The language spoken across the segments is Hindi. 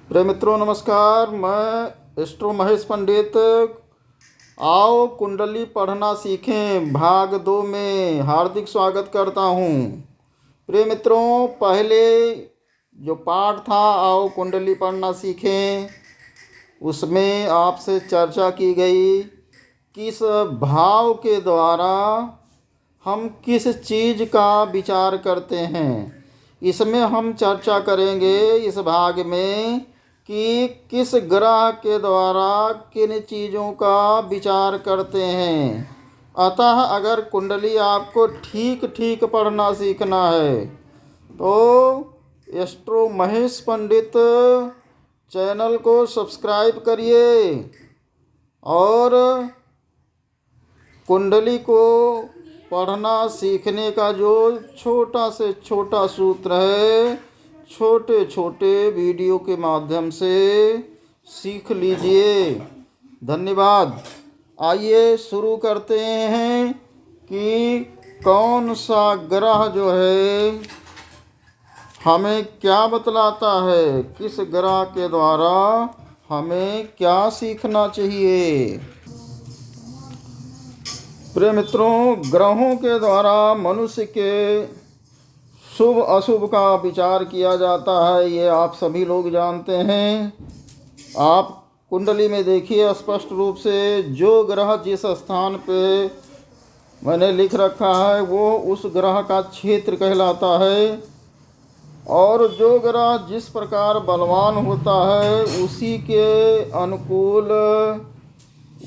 प्रिय मित्रों नमस्कार। मैं एस्ट्रो महेश पंडित। आओ कुंडली पढ़ना सीखें भाग 2 में हार्दिक स्वागत करता हूँ। प्रिय मित्रों, पहले जो पाठ था आओ कुंडली पढ़ना सीखें, उसमें आपसे चर्चा की गई किस भाव के द्वारा हम किस चीज़ का विचार करते हैं। इसमें हम चर्चा करेंगे इस भाग में कि किस ग्रह के द्वारा किन चीज़ों का विचार करते हैं। अतः अगर कुंडली आपको ठीक ठीक पढ़ना सीखना है तो एस्ट्रो महेश पंडित चैनल को सब्सक्राइब करिए और कुंडली को पढ़ना सीखने का जो छोटा से छोटा सूत्र है, छोटे छोटे वीडियो के माध्यम से सीख लीजिए। धन्यवाद। आइए शुरू करते हैं कि कौन सा ग्रह जो है हमें क्या बतलाता है, किस ग्रह के द्वारा हमें क्या सीखना चाहिए। प्रिय मित्रों, ग्रहों के द्वारा मनुष्य के शुभ अशुभ का विचार किया जाता है, ये आप सभी लोग जानते हैं। आप कुंडली में देखिए स्पष्ट रूप से जो ग्रह जिस स्थान पे मैंने लिख रखा है वो उस ग्रह का क्षेत्र कहलाता है, और जो ग्रह जिस प्रकार बलवान होता है उसी के अनुकूल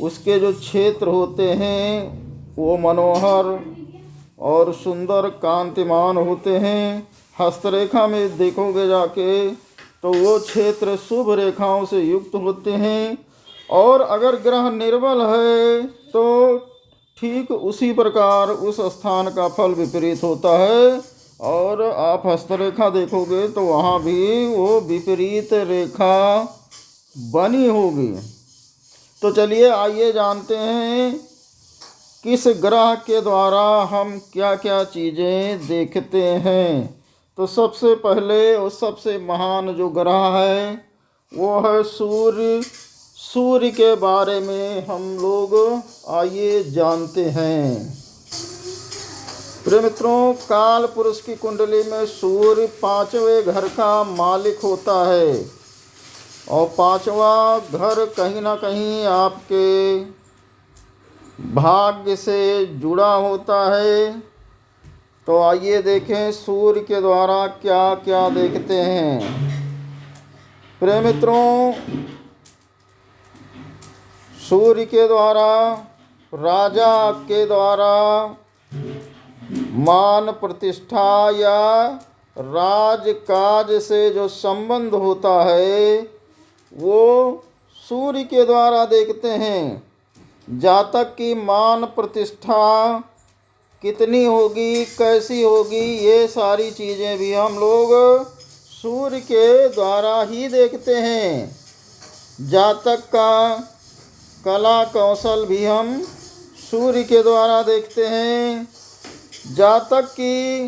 उसके जो क्षेत्र होते हैं वो मनोहर और सुंदर कांतिमान होते हैं। हस्तरेखा में देखोगे जाके तो वो क्षेत्र शुभ रेखाओं से युक्त होते हैं, और अगर ग्रह निर्बल है तो ठीक उसी प्रकार उस स्थान का फल विपरीत होता है। और आप हस्तरेखा देखोगे तो वहाँ भी वो विपरीत रेखा बनी होगी। तो चलिए आइए जानते हैं किस ग्रह के द्वारा हम क्या क्या चीज़ें देखते हैं। तो सबसे पहले और सबसे महान जो ग्रह है वो है सूर्य। सूर्य के बारे में हम लोग आइए जानते हैं। प्रिय मित्रों, काल पुरुष की कुंडली में सूर्य 5वें घर का मालिक होता है, और 5वां घर कहीं ना कहीं आपके भाग्य से जुड़ा होता है। तो आइए देखें सूर्य के द्वारा क्या क्या देखते हैं। प्रिय मित्रों, सूर्य के द्वारा राजा के द्वारा मान प्रतिष्ठा या राजकाज से जो संबंध होता है वो सूर्य के द्वारा देखते हैं। जातक की मान प्रतिष्ठा कितनी होगी, कैसी होगी, ये सारी चीज़ें भी हम लोग सूर्य के द्वारा ही देखते हैं। जातक का कला कौशल भी हम सूर्य के द्वारा देखते हैं। जातक की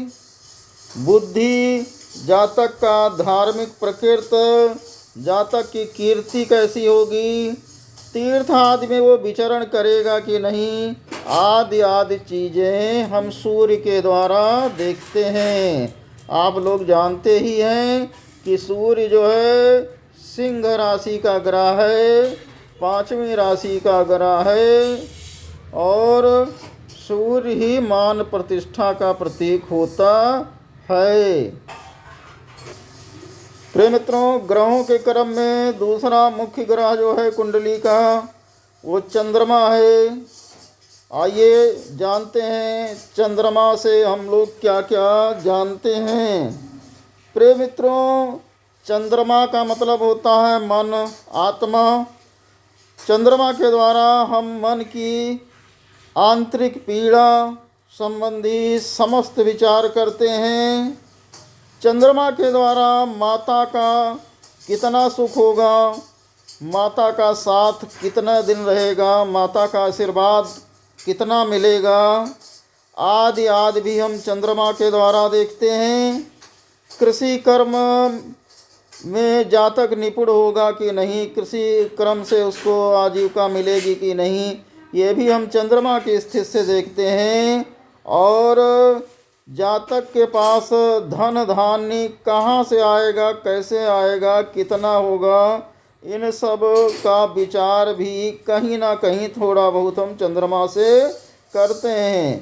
बुद्धि, जातक का धार्मिक प्रकृति, जातक की कीर्ति कैसी होगी, तीर्थ आदि में वो विचरण करेगा कि नहीं, आदि आदि चीज़ें हम सूर्य के द्वारा देखते हैं। आप लोग जानते ही हैं कि सूर्य जो है सिंह राशि का ग्रह है, 5वीं राशि का ग्रह है, और सूर्य ही मान प्रतिष्ठा का प्रतीक होता है। प्रिय मित्रों, ग्रहों के क्रम में दूसरा मुख्य ग्रह जो है कुंडली का वो चंद्रमा है। आइए जानते हैं चंद्रमा से हम लोग क्या क्या जानते हैं। प्रिय मित्रों, चंद्रमा का मतलब होता है मन, आत्मा। चंद्रमा के द्वारा हम मन की आंतरिक पीड़ा संबंधी समस्त विचार करते हैं। चंद्रमा के द्वारा माता का कितना सुख होगा, माता का साथ कितना दिन रहेगा, माता का आशीर्वाद कितना मिलेगा, आदि आदि भी हम चंद्रमा के द्वारा देखते हैं। कृषि कर्म में जातक निपुण होगा कि नहीं, कृषि क्रम से उसको आजीविका मिलेगी कि नहीं, ये भी हम चंद्रमा की स्थिति से देखते हैं। और जातक के पास धन धान्य कहाँ से आएगा, कैसे आएगा, कितना होगा, इन सब का विचार भी कहीं ना कहीं थोड़ा बहुत हम चंद्रमा से करते हैं।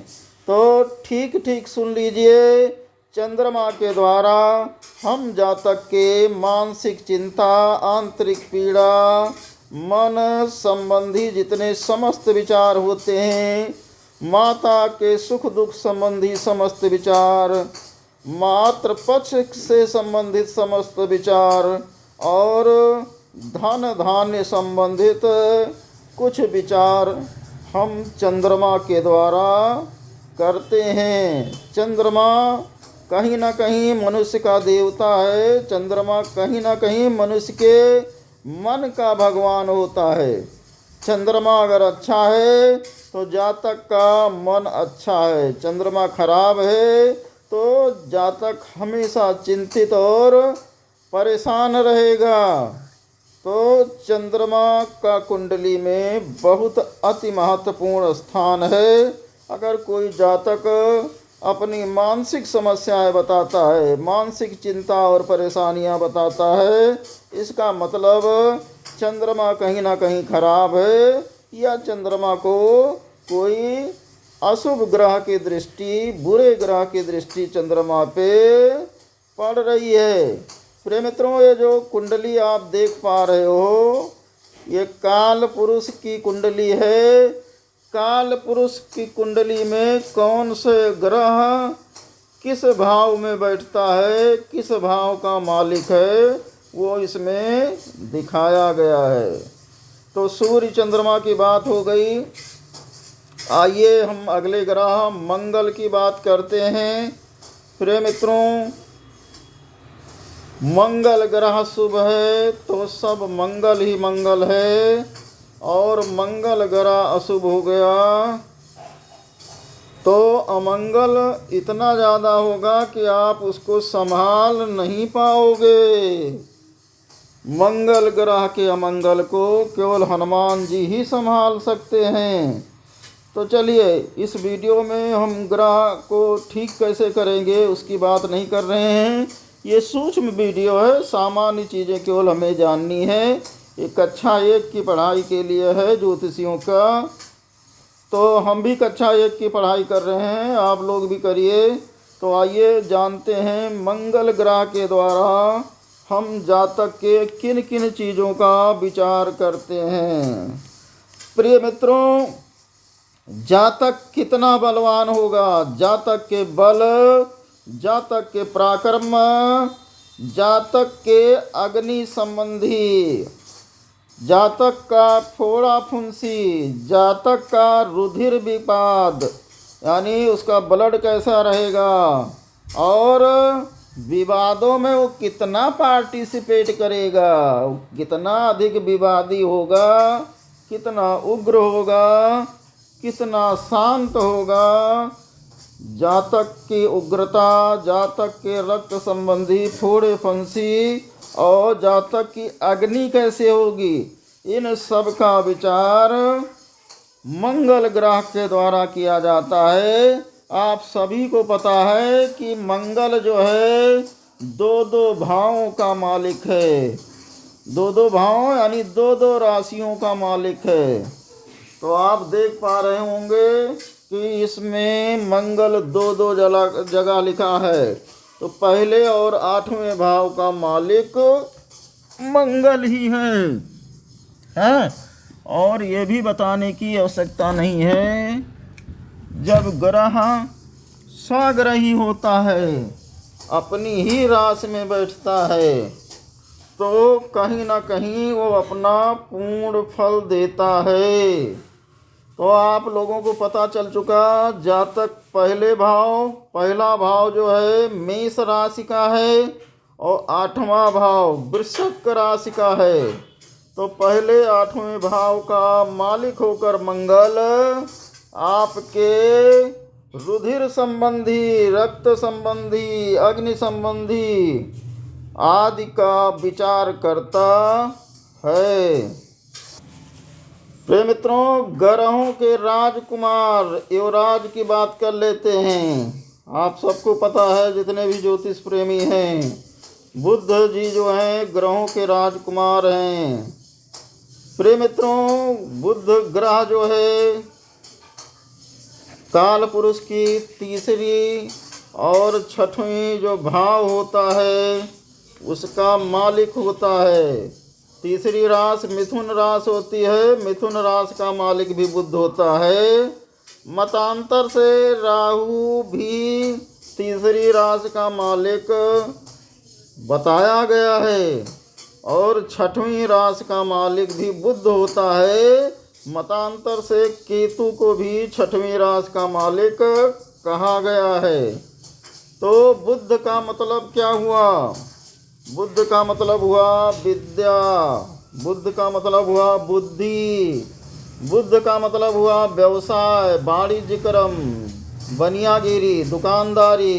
तो ठीक ठीक सुन लीजिए, चंद्रमा के द्वारा हम जातक के मानसिक चिंता, आंतरिक पीड़ा, मन संबंधी जितने समस्त विचार होते हैं, माता के सुख दुख संबंधी समस्त विचार, मातृ पक्ष से संबंधित समस्त विचार और धन धान्य संबंधित कुछ विचार हम चंद्रमा के द्वारा करते हैं। चंद्रमा कहीं ना कहीं मनुष्य का देवता है। चंद्रमा कहीं ना कहीं मनुष्य के मन का भगवान होता है। चंद्रमा अगर अच्छा है तो जातक का मन अच्छा है, चंद्रमा खराब है तो जातक हमेशा चिंतित और परेशान रहेगा। तो चंद्रमा का कुंडली में बहुत अति महत्वपूर्ण स्थान है। अगर कोई जातक अपनी मानसिक समस्याएं बताता है, मानसिक चिंता और परेशानियां बताता है, इसका मतलब चंद्रमा कहीं ना कहीं खराब है, या चंद्रमा को कोई अशुभ ग्रह की दृष्टि, बुरे ग्रह की दृष्टि चंद्रमा पे पड़ रही है। प्रिय मित्रों, ये जो कुंडली आप देख पा रहे हो, ये काल पुरुष की कुंडली है। काल पुरुष की कुंडली में कौन से ग्रह किस भाव में बैठता है, किस भाव का मालिक है, वो इसमें दिखाया गया है। तो सूर्य चंद्रमा की बात हो गई। आइए हम अगले ग्रह मंगल की बात करते हैं। प्रिय मित्रों, मंगल ग्रह शुभ है तो सब मंगल ही मंगल है, और मंगल ग्रह अशुभ हो गया तो अमंगल इतना ज़्यादा होगा कि आप उसको संभाल नहीं पाओगे। मंगल ग्रह के अमंगल को केवल हनुमान जी ही संभाल सकते हैं। तो चलिए, इस वीडियो में हम ग्रह को ठीक कैसे करेंगे उसकी बात नहीं कर रहे हैं। ये सूक्ष्म वीडियो है, सामान्य चीज़ें केवल हमें जाननी है। ये कक्षा 1 की पढ़ाई के लिए है ज्योतिषियों का। तो हम भी कक्षा 1 की पढ़ाई कर रहे हैं, आप लोग भी करिए। तो आइए जानते हैं मंगल ग्रह के द्वारा हम जातक के किन किन चीज़ों का विचार करते हैं। प्रिय मित्रों, जातक कितना बलवान होगा, जातक के बल, जातक के पराक्रम, जातक के अग्नि संबंधी, जातक का फोड़ा फुंसी, जातक का रुधिर विपाद यानी उसका ब्लड कैसा रहेगा, और विवादों में वो कितना पार्टिसिपेट करेगा, कितना अधिक विवादी होगा, कितना उग्र होगा, कितना शांत होगा, जातक की उग्रता, जातक के रक्त संबंधी फोड़े फंसी और जातक की अग्नि कैसे होगी, इन सब का विचार मंगल ग्रह के द्वारा किया जाता है। आप सभी को पता है कि मंगल जो है 2-2 भावों का मालिक है। 2-2 भाव यानी 2-2 राशियों का मालिक है। तो आप देख पा रहे होंगे कि इसमें मंगल 2-2 जगह लिखा है। तो पहले और 8वें भाव का मालिक मंगल ही है। और ये भी बताने की आवश्यकता नहीं है, जब ग्रह स्वग्रही होता है, अपनी ही राशि में बैठता है, तो कहीं ना कहीं वो अपना पूर्ण फल देता है। तो आप लोगों को पता चल चुका, जातक पहला भाव जो है मेष राशि का है और 8वां भाव वृश्चिक राशि का है। तो पहले 8वें भाव का मालिक होकर मंगल आपके रुधिर संबंधी, रक्त संबंधी, अग्नि संबंधी आदि का विचार करता है। प्रिय मित्रों, ग्रहों के राजकुमार युवराज की बात कर लेते हैं। आप सबको पता है, जितने भी ज्योतिष प्रेमी हैं, बुध जी जो हैं ग्रहों के राजकुमार हैं। प्रिय मित्रों, बुध ग्रह जो है काल पुरुष की तीसरी और छठवीं जो भाव होता है उसका मालिक होता है। तीसरी राशि मिथुन राशि होती है, मिथुन राशि का मालिक भी बुध होता है। मतांतर से राहु भी तीसरी राशि का मालिक बताया गया है और छठवीं राशि का मालिक भी बुध होता है। मतांतर से केतु को भी छठवीं राशि का मालिक कहा गया है। तो बुध का मतलब क्या हुआ? बुध का मतलब हुआ विद्या, बुध का मतलब हुआ बुद्धि, बुध का मतलब हुआ व्यवसाय, वाणिज्य कर्म, बनियागिरी, दुकानदारी।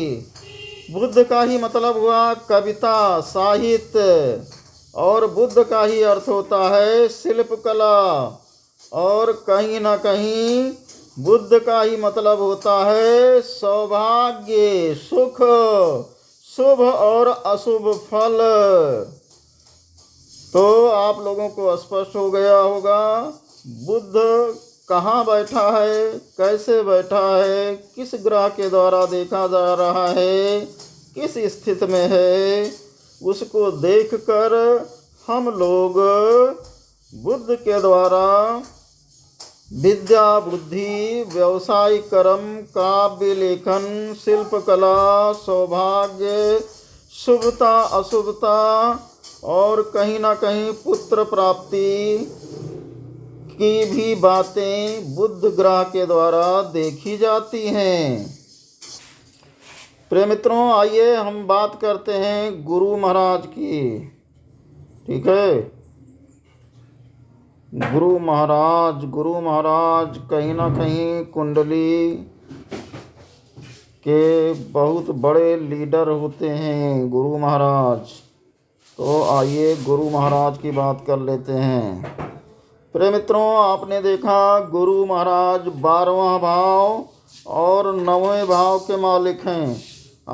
बुध का ही मतलब हुआ कविता, साहित्य, और बुध का ही अर्थ होता है शिल्प कला। और कहीं ना कहीं बुध का ही मतलब होता है सौभाग्य, सुख, शुभ और अशुभ फल। तो आप लोगों को स्पष्ट हो गया होगा बुध कहाँ बैठा है, कैसे बैठा है, किस ग्रह के द्वारा देखा जा रहा है, किस स्थिति में है। उसको देखकर हम लोग बुध के द्वारा विद्या, बुद्धि, व्यवसायिक कर्म, काव्य लेखन, शिल्प कला, सौभाग्य, शुभता, अशुभता और कहीं ना कहीं पुत्र प्राप्ति की भी बातें बुध ग्रह के द्वारा देखी जाती हैं। प्रिय मित्रों, आइए हम बात करते हैं गुरु महाराज की। ठीक है, गुरु महाराज कहीं ना कहीं कुंडली के बहुत बड़े लीडर होते हैं गुरु महाराज। तो आइए गुरु महाराज की बात कर लेते हैं। प्रिय मित्रों, आपने देखा गुरु महाराज 12वां भाव और 9वें भाव के मालिक हैं।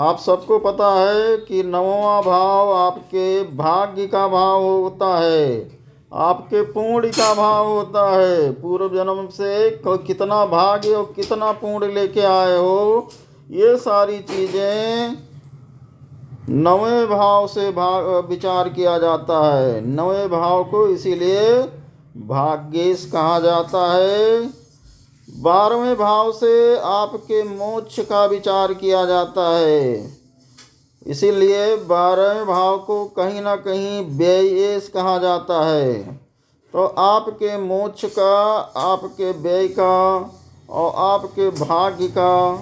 आप सबको पता है कि 9वां भाव आपके भाग्य का भाव होता है, आपके पुण्य का भाव होता है। पूर्व जन्म से कितना भाग्य और कितना पुण्य लेके आए हो, ये सारी चीज़ें 9वें भाव से विचार किया जाता है। 9वें भाव को इसीलिए भाग्येश कहा जाता है। 12वें भाव से आपके मोक्ष का विचार किया जाता है, इसीलिए 12वें भाव को कहीं ना कहीं व्ययेश कहा जाता है। तो आपके मोक्ष का, आपके व्यय का और आपके भाग्य का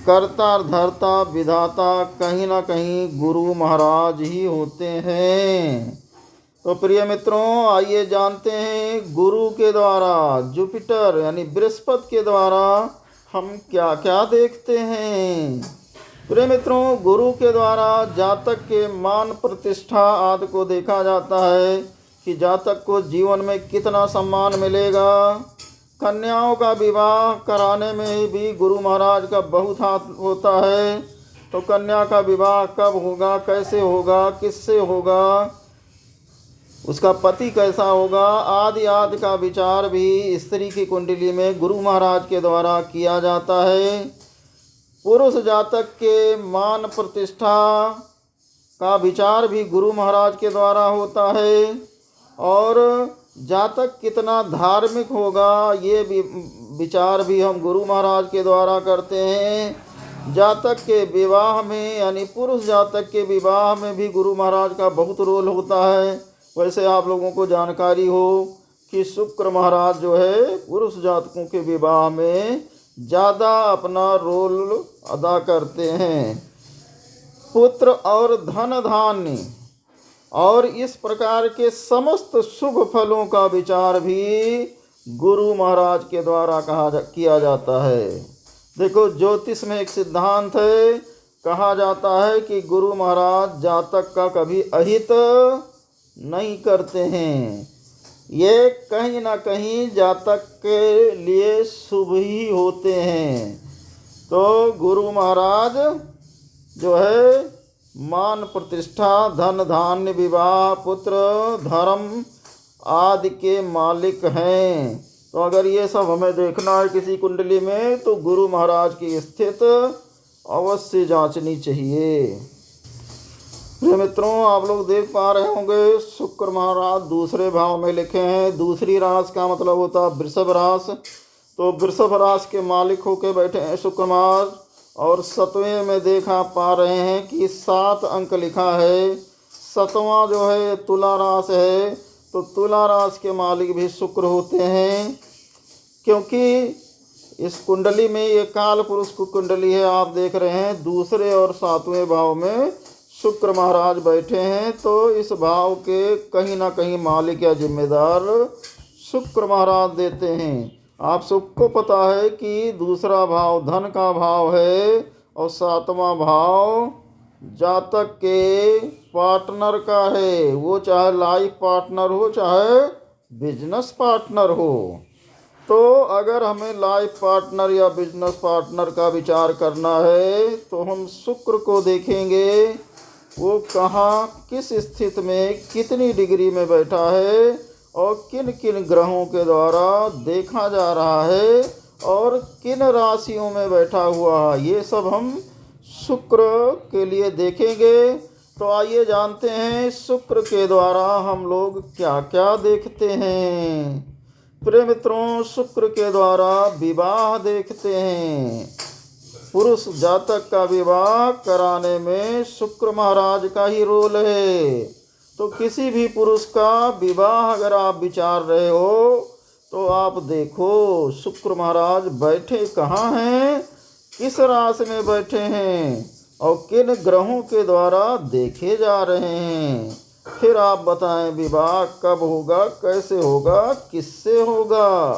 कर्ता धर्ता विधाता कहीं ना कहीं गुरु महाराज ही होते हैं। तो प्रिय मित्रों, आइए जानते हैं गुरु के द्वारा, जुपिटर यानी बृहस्पति के द्वारा हम क्या क्या देखते हैं। प्रिय मित्रों, गुरु के द्वारा जातक के मान प्रतिष्ठा आदि को देखा जाता है कि जातक को जीवन में कितना सम्मान मिलेगा। कन्याओं का विवाह कराने में भी गुरु महाराज का बहुत हाथ होता है। तो कन्या का विवाह कब होगा, कैसे होगा, किससे होगा, उसका पति कैसा होगा, आदि आदि का विचार भी स्त्री की कुंडली में गुरु महाराज के द्वारा किया जाता है। पुरुष जातक के मान प्रतिष्ठा का विचार भी गुरु महाराज के द्वारा होता है। और जातक कितना धार्मिक होगा, ये भी विचार भी हम गुरु महाराज के द्वारा करते हैं। जातक के विवाह में यानी पुरुष जातक के विवाह में भी गुरु महाराज का बहुत रोल होता है। वैसे आप लोगों को जानकारी हो कि शुक्र महाराज जो है पुरुष जातकों के विवाह में ज़्यादा अपना रोल अदा करते हैं। पुत्र और धन धान्य और इस प्रकार के समस्त शुभ फलों का विचार भी गुरु महाराज के द्वारा किया जाता है। देखो, ज्योतिष में एक सिद्धांत है, कहा जाता है कि गुरु महाराज जातक का कभी अहित नहीं करते हैं। ये कहीं ना कहीं जातक के लिए शुभ ही होते हैं। तो गुरु महाराज जो है मान प्रतिष्ठा धन धान्य विवाह पुत्र धर्म आदि के मालिक हैं। तो अगर ये सब हमें देखना है किसी कुंडली में तो गुरु महाराज की स्थिति अवश्य जांचनी चाहिए। प्रिय मित्रों, आप लोग देख पा रहे होंगे शुक्र महाराज दूसरे भाव में लिखे हैं। दूसरी राशि का मतलब होता है वृषभ राशि। तो वृषभ राशि के मालिक होके बैठे हैं शुक्र महाराज। और 7वें में देखा पा रहे हैं कि 7 अंक लिखा है। 7वां जो है तुला राशि है। तो तुला राशि के मालिक भी शुक्र होते हैं, क्योंकि इस कुंडली में ये काल पुरुष की कुंडली है। आप देख रहे हैं दूसरे और 7वें भाव में शुक्र महाराज बैठे हैं। तो इस भाव के कहीं ना कहीं मालिक या जिम्मेदार शुक्र महाराज देते हैं। आप सबको पता है कि दूसरा भाव धन का भाव है और 7वां भाव जातक के पार्टनर का है। वो चाहे लाइफ पार्टनर हो चाहे बिजनेस पार्टनर हो। तो अगर हमें लाइफ पार्टनर या बिजनेस पार्टनर का विचार करना है तो हम शुक्र को देखेंगे। वो कहाँ किस स्थिति में कितनी डिग्री में बैठा है और किन किन ग्रहों के द्वारा देखा जा रहा है और किन राशियों में बैठा हुआ है, ये सब हम शुक्र के लिए देखेंगे। तो आइए जानते हैं शुक्र के द्वारा हम लोग क्या क्या देखते हैं। प्रिय मित्रों, शुक्र के द्वारा विवाह देखते हैं। पुरुष जातक का विवाह कराने में शुक्र महाराज का ही रोल है। तो किसी भी पुरुष का विवाह अगर आप विचार रहे हो तो आप देखो शुक्र महाराज बैठे कहाँ हैं, किस राशि में बैठे हैं और किन ग्रहों के द्वारा देखे जा रहे हैं। फिर आप बताएं विवाह कब होगा, कैसे होगा, किससे होगा।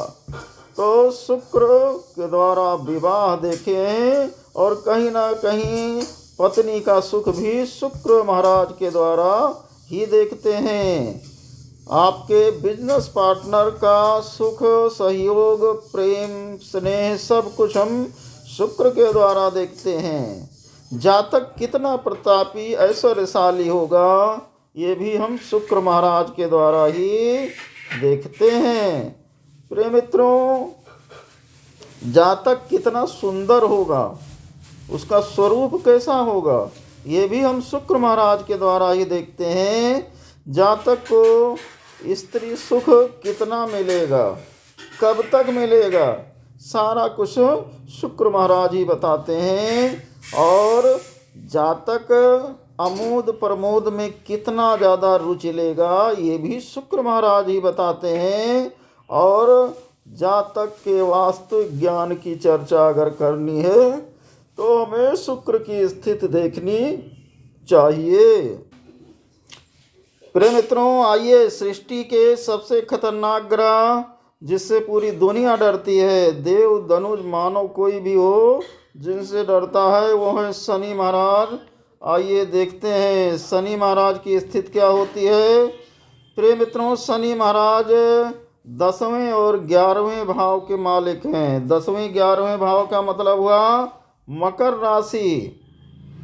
तो शुक्र के द्वारा विवाह देखे हैं और कहीं ना कहीं पत्नी का सुख भी शुक्र महाराज के द्वारा ही देखते हैं। आपके बिजनेस पार्टनर का सुख सहयोग प्रेम स्नेह सब कुछ हम शुक्र के द्वारा देखते हैं। जातक कितना प्रतापी ऐश्वर्यशाली होगा ये भी हम शुक्र महाराज के द्वारा ही देखते हैं। प्रिय मित्रों, जातक कितना सुंदर होगा, उसका स्वरूप कैसा होगा, ये भी हम शुक्र महाराज के द्वारा ही देखते हैं। जातक को स्त्री सुख कितना मिलेगा, कब तक मिलेगा, सारा कुछ शुक्र महाराज ही बताते हैं। और जातक अमोद प्रमोद में कितना ज़्यादा रुचि लेगा ये भी शुक्र महाराज ही बताते हैं। और जातक के वास्तविक ज्ञान की चर्चा अगर करनी है तो हमें शुक्र की स्थिति देखनी चाहिए। प्रिय मित्रों, आइए सृष्टि के सबसे खतरनाक ग्रह जिससे पूरी दुनिया डरती है, देव धनुष मानव कोई भी हो जिनसे डरता है वो है शनि महाराज। आइए देखते हैं शनि महाराज की स्थिति क्या होती है। प्रिय मित्रों, शनि महाराज 10वें और 11वें भाव के मालिक हैं। 10वें 11वें भाव का मतलब हुआ मकर राशि,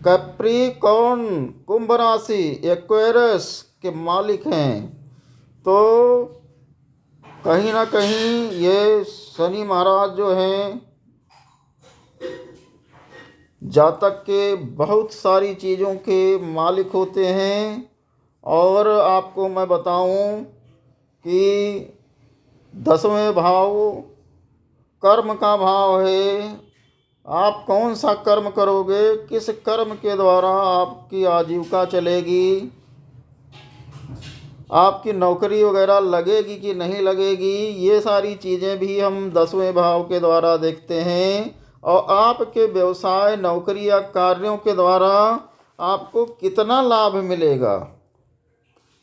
कैप्रिकॉर्न कुंभ राशि, एक्वेरियस के मालिक हैं। तो कहीं ना कहीं ये शनि महाराज जो हैं जातक के बहुत सारी चीज़ों के मालिक होते हैं। और आपको मैं बताऊं कि 10वें भाव कर्म का भाव है। आप कौन सा कर्म करोगे, किस कर्म के द्वारा आपकी आजीविका चलेगी, आपकी नौकरी वगैरह लगेगी कि नहीं लगेगी, ये सारी चीज़ें भी हम 10वें भाव के द्वारा देखते हैं। और आपके व्यवसाय नौकरी या कार्यों के द्वारा आपको कितना लाभ मिलेगा,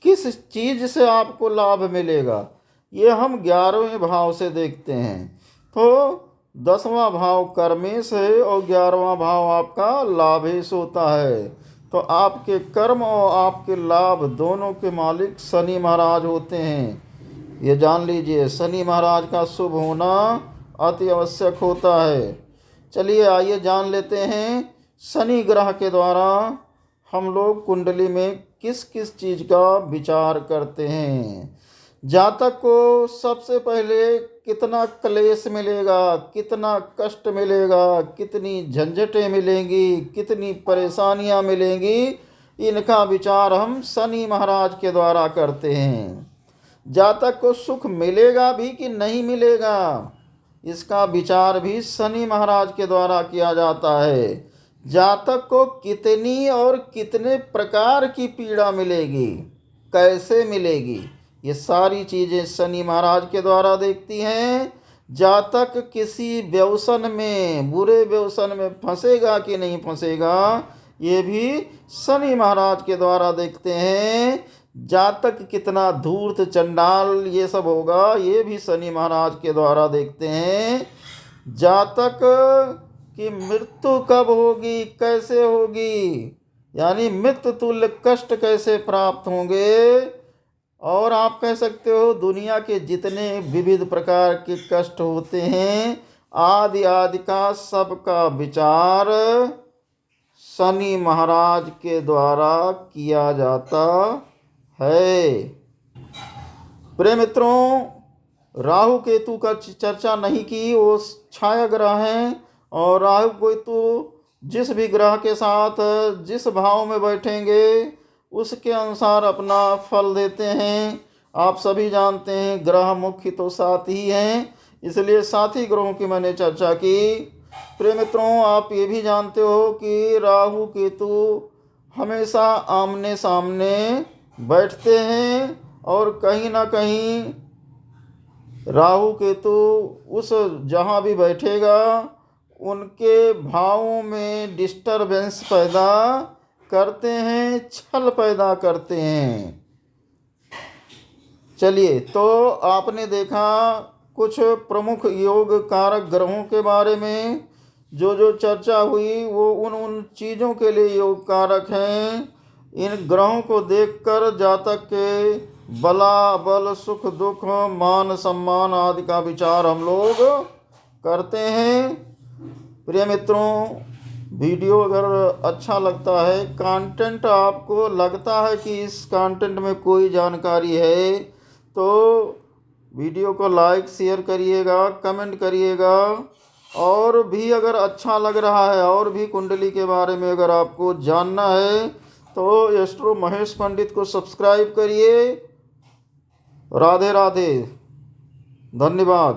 किस चीज़ से आपको लाभ मिलेगा, ये हम 11वें भाव से देखते हैं। तो 10वां भाव कर्मेश है और 11वां भाव आपका लाभेश होता है। तो आपके कर्म और आपके लाभ दोनों के मालिक शनि महाराज होते हैं। ये जान लीजिए, शनि महाराज का शुभ होना अति आवश्यक होता है। चलिए आइए जान लेते हैं शनि ग्रह के द्वारा हम लोग कुंडली में किस किस चीज़ का विचार करते हैं। जातक को सबसे पहले कितना क्लेश मिलेगा, कितना कष्ट मिलेगा, कितनी झंझटें मिलेंगी, कितनी परेशानियां मिलेंगी, इनका विचार हम शनि महाराज के द्वारा करते हैं। जातक को सुख मिलेगा भी कि नहीं मिलेगा, इसका विचार भी शनि महाराज के द्वारा किया जाता है। जातक को कितनी और कितने प्रकार की पीड़ा मिलेगी, कैसे मिलेगी, ये सारी चीज़ें शनि महाराज के द्वारा देखती हैं। जातक किसी व्यसन में, बुरे व्यसन में फंसेगा कि नहीं फंसेगा, ये भी शनि महाराज के द्वारा देखते हैं। जातक कितना धूर्त चंडाल ये सब होगा, ये भी शनि महाराज के द्वारा देखते हैं। जातक की मृत्यु कब होगी, कैसे होगी, यानी मृत्यु तुल्य कष्ट कैसे प्राप्त होंगे, और आप कह सकते हो दुनिया के जितने विविध प्रकार के कष्ट होते हैं, आदि आदि का सबका विचार शनि महाराज के द्वारा किया जाता है। प्रिय मित्रों, राहु केतु का चर्चा नहीं की, वो छाया ग्रह हैं और राहु केतु जिस भी ग्रह के साथ जिस भाव में बैठेंगे उसके अनुसार अपना फल देते हैं। आप सभी जानते हैं ग्रह मुख्य तो 7 ही हैं, इसलिए 7 ही ग्रहों की मैंने चर्चा की। प्रिय मित्रों, आप ये भी जानते हो कि राहु केतु हमेशा आमने सामने बैठते हैं और कहीं ना कहीं राहु केतु उस जहाँ भी बैठेगा उनके भावों में डिस्टरबेंस पैदा करते हैं, छल पैदा करते हैं। चलिए, तो आपने देखा कुछ प्रमुख योग कारक ग्रहों के बारे में। जो चर्चा हुई वो उन चीज़ों के लिए योग कारक हैं। इन ग्रहों को देखकर जातक के बला बल, सुख दुख, मान सम्मान आदि का विचार हम लोग करते हैं। प्रिय मित्रों, वीडियो अगर अच्छा लगता है, कंटेंट आपको लगता है कि इस कंटेंट में कोई जानकारी है, तो वीडियो को लाइक शेयर करिएगा, कमेंट करिएगा। और भी अगर अच्छा लग रहा है और भी कुंडली के बारे में अगर आपको जानना है तो एस्ट्रो महेश पंडित को सब्सक्राइब करिए। राधे राधे, धन्यवाद।